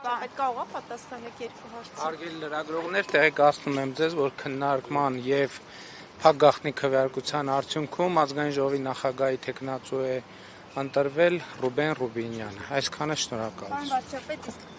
Այդ կարող է պատասխանեք երկու հարցի։ Հարգելի լրագրողներ, տեղեկացնում եմ ձեզ, որ քննարկման եւ փակ գաղտնի քվեարկության արդյունքում ազգային ժողովի նախագահի թեկնածու է ընտրվել Ռուբեն Ռուբինյանը։ Այսքանը, շնորհակալություն։ Պարոն վարչապետ,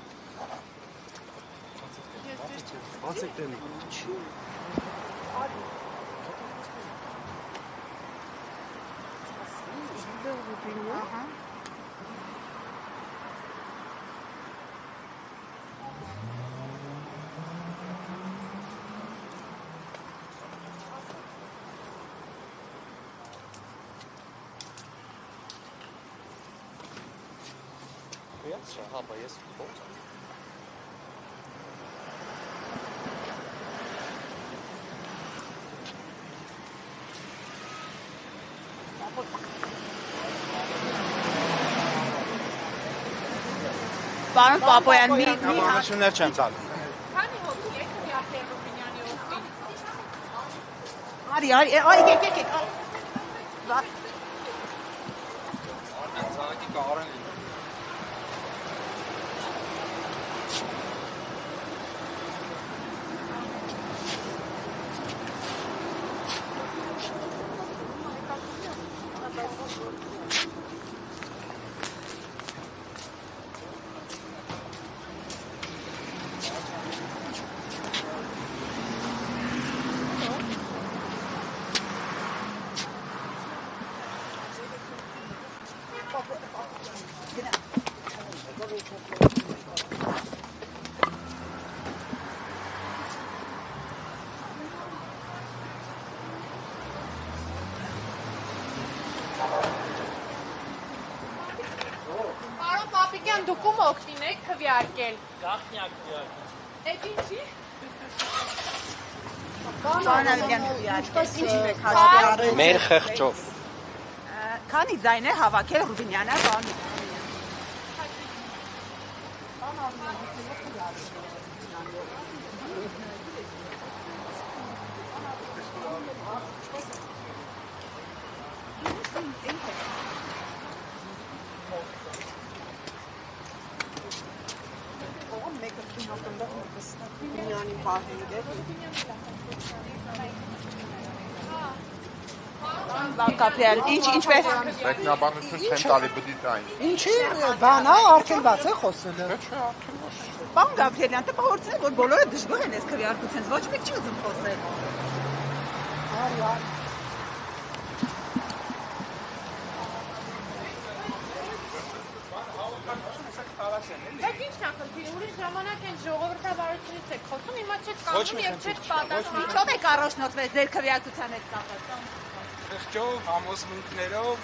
Պարոն Պապոյան, մի Համանություններ չեմ տալու։ Քանի հոգի եք Յակեր Ռուբինյանի օգտին։ Արի, եկեք։ Ցանկի կարող են Պարոն Պապիկյան, դուք ում օգտին եք քվեարկել։ Գաղտնյակ քվեարկել։ Էդ ինչի։ Պարոն Ալիյան, ինչի՞ն եք հաշվի մեր խեղճով։ Քանի ձայն է հավաքել Ռուբինյանը, պարոն Բանկապյալ, ինչպես Մեկնաբանություն չեն տալի բդի տային։ Ինչի բանա արգելված է խոսելը։ Պարոն Գաբրիելյան, տպավորություն է, որ բոլորը դժգոհ են այս քվեարկությունից, ոչ մեկ չի ուզում խոսել։ Բայց ի՞նչն է խնդիրը, ուրիշ ժամանակ են ժողովրդավարությունից եք խոսում, հիմա չեք կանգնում եւ չեք պատասխանում։ Ինչով եք առաջնորդվել ձեր քվեարկության հետ կապված։ Խեղճով, համոզմունքներով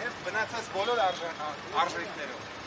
եւ մնացած բոլոր արժեքներով։